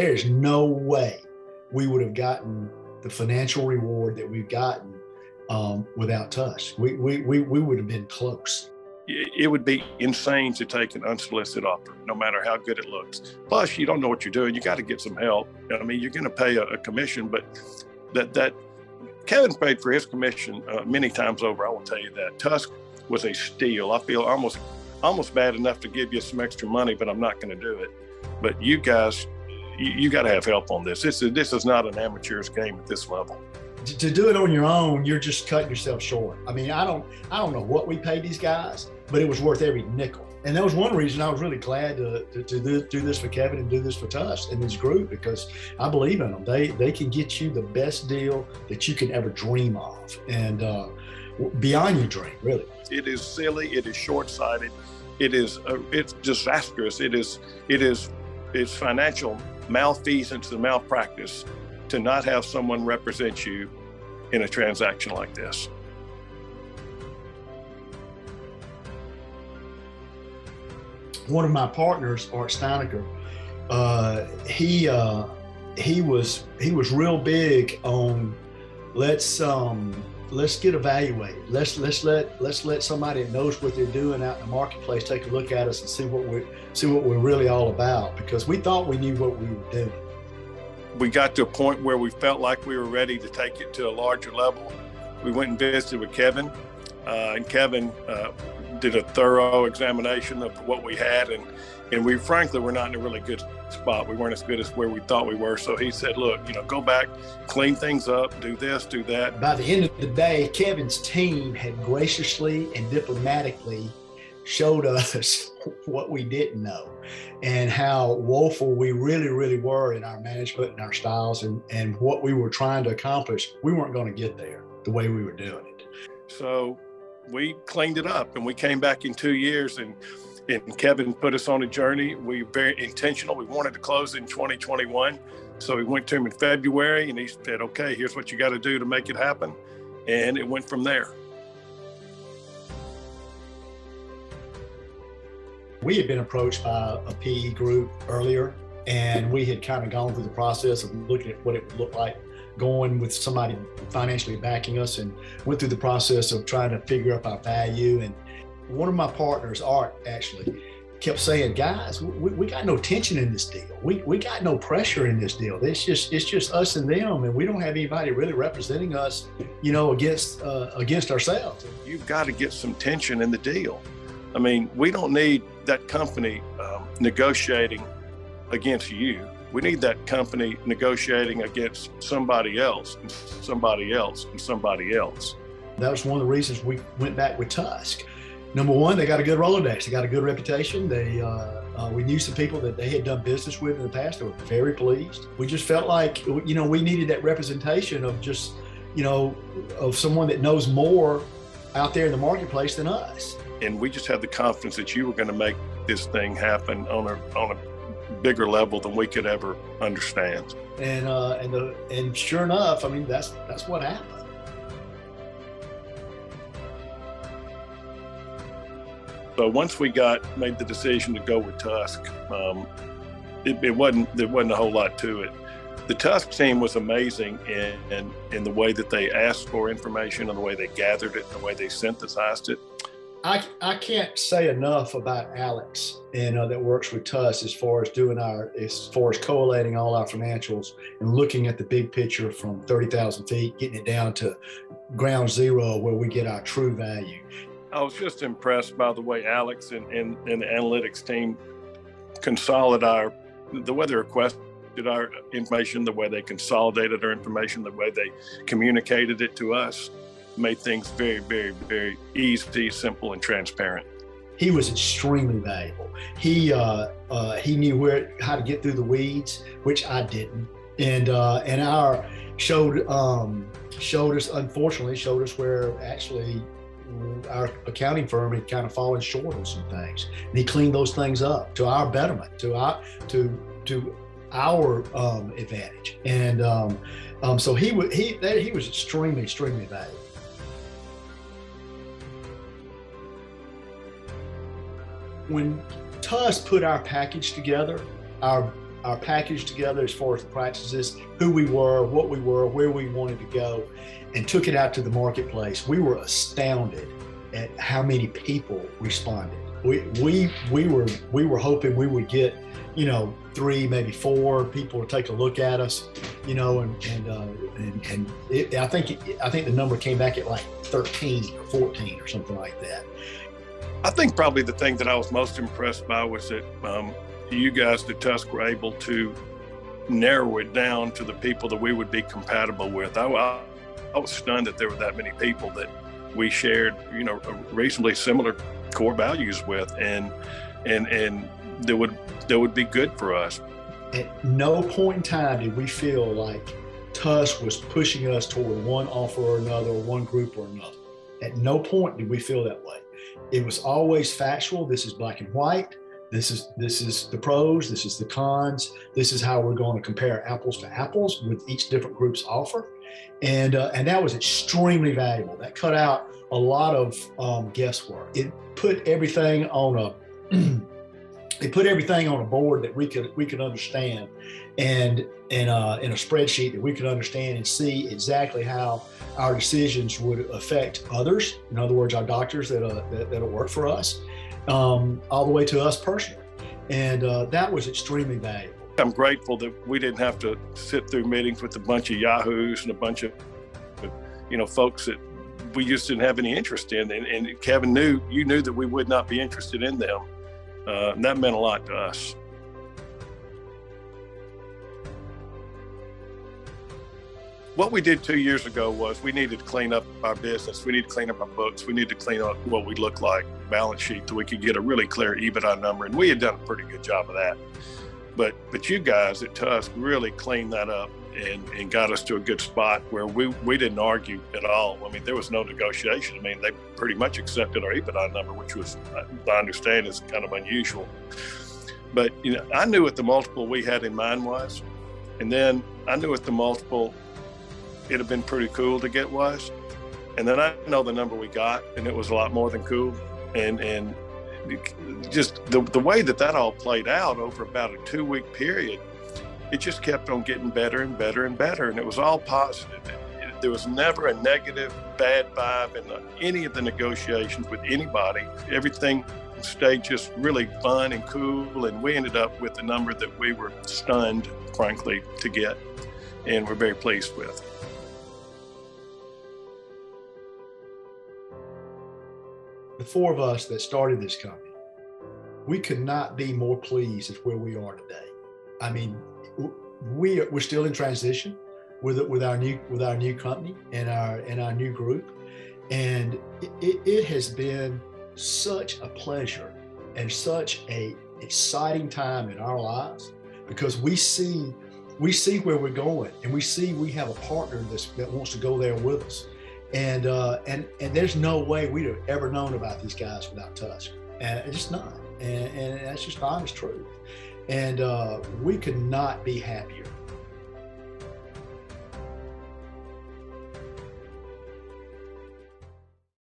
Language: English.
There's no way we would have gotten the financial reward that we've gotten without TUSK. We would have been close. It would be insane to take an unsolicited offer, no matter how good it looks. Plus, you don't know what you're doing. You got to get some help. I mean, you're going to pay a commission, but that Kevin paid for his commission many times over. I will tell you that. TUSK was a steal. I feel almost bad enough to give you some extra money, but I'm not going to do it. But you guys, you got to have help on this. This is not an amateur's game at this level. To do it on your own, you're just cutting yourself short. I mean, I don't know what we paid these guys, but it was worth every nickel. And that was one reason I was really glad to do this for Kevin and do this for TUSK and this group, because I believe in them. They can get you the best deal that you can ever dream of, and beyond your dream, really. It is silly. It is short-sighted. It's disastrous. It's financial malfeasance and malpractice to not have someone represent you in a transaction like this. One of my partners, Art Steinecker, he was real big on let's get evaluated. Let's let somebody that knows what they're doing out in the marketplace take a look at us and see what we're really all about, because we thought we knew what we were doing. We got to a point where we felt like we were ready to take it to a larger level. We went and visited with Kevin, and Kevin did a thorough examination of what we had, and we frankly were not in a really good spot. We weren't as good as where we thought we were. So he said, look, go back, clean things up, do this, do that. By the end of the day, Kevin's team had graciously and diplomatically showed us what we didn't know and how woeful we really, really were in our management and our styles and what we were trying to accomplish. We weren't going to get there the way we were doing it. So we cleaned it up, and we came back in 2 years, and Kevin put us on a journey. We were very intentional. We wanted to close in 2021. So we went to him in February, and he said, okay, here's what you got to do to make it happen. And it went from there. We had been approached by a PE group earlier, and we had kind of gone through the process of looking at what it would look like going with somebody financially backing us, and went through the process of trying to figure out our value. And one of my partners, Art, actually kept saying, guys, we got no tension in this deal. We got no pressure in this deal. It's just us and them, and we don't have anybody really representing us, against ourselves. You've got to get some tension in the deal. I mean, we don't need that company negotiating against you. We need that company negotiating against somebody else, and somebody else, and somebody else. That was one of the reasons we went back with TUSK. Number one, they got a good Rolodex. They got a good reputation. We knew some people that they had done business with in the past. They were very pleased. We just felt like, we needed that representation of just, of someone that knows more out there in the marketplace than us. And we just had the confidence that you were going to make this thing happen on a bigger level than we could ever understand. And sure enough, I mean, that's what happened. So once we made the decision to go with TUSK, there wasn't a whole lot to it. The TUSK team was amazing in the way that they asked for information, and the way they gathered it, and the way they synthesized it. I can't say enough about Alex and that works with TUSK as far as collating all our financials and looking at the big picture from 30,000 feet, getting it down to ground zero where we get our true value. I was just impressed by the way Alex and the analytics team the way they requested our information, the way they consolidated our information, the way they communicated it to us, made things very, very, very easy, simple, and transparent. He was extremely valuable. He knew how to get through the weeds, which I didn't, and showed us where actually our accounting firm had kind of fallen short on some things, and he cleaned those things up to our betterment, to our advantage, and so he was extremely valuable. When TUSK put our package together, our our package together as far as the practices, who we were, what we were, where we wanted to go, and took it out to the marketplace. We were astounded at how many people responded. We were hoping we would get, 3, maybe 4 people to take a look at us, and I think the number came back at like 13 or 14 or something like that. I think probably the thing that I was most impressed by was that you guys, the TUSK, were able to narrow it down to the people that we would be compatible with. I was stunned that there were that many people that we shared, reasonably similar core values with, and that would be good for us. At no point in time did we feel like TUSK was pushing us toward one offer or another, or one group or another. At no point did we feel that way. It was always factual. This is black and white. This is the pros. This is the cons. This is how we're going to compare apples to apples with each different group's offer, and that was extremely valuable. That cut out a lot of guesswork. It put everything on a board that we could understand, and in a spreadsheet that we could understand and see exactly how our decisions would affect others. In other words, our doctors that'll work for us, all the way to us personally. And that was extremely valuable. I'm grateful that we didn't have to sit through meetings with a bunch of yahoos and a bunch of, folks that we just didn't have any interest in. And Kevin you knew that we would not be interested in them. And that meant a lot to us. What we did 2 years ago was we needed to clean up our business. We needed to clean up our books. We needed to clean up what we look like, balance sheet, so we could get a really clear EBITDA number. And we had done a pretty good job of that. But you guys at TUSK really cleaned that up and got us to a good spot where we didn't argue at all. I mean, there was no negotiation. I mean, they pretty much accepted our EBITDA number, which was, I understand, is kind of unusual. But, I knew what the multiple we had in mind was. And then I knew what the multiple it'd have been pretty cool to get was. And then I know the number we got, and it was a lot more than cool. And just the way that all played out over about a 2-week period, it just kept on getting better and better and better. And it was all positive. There was never a negative, bad vibe in any of the negotiations with anybody. Everything stayed just really fun and cool. And we ended up with a number that we were stunned, frankly, to get, and we're very pleased with. The 4 of us that started this company, we could not be more pleased with where we are today. I mean, we're still in transition with our new company and our new group, and it has been such a pleasure and such a exciting time in our lives, because we see where we're going, and we have a partner that wants to go there with us. And there's no way we'd have ever known about these guys without TUSK, and it's just not. And that's just the honest truth. And we could not be happier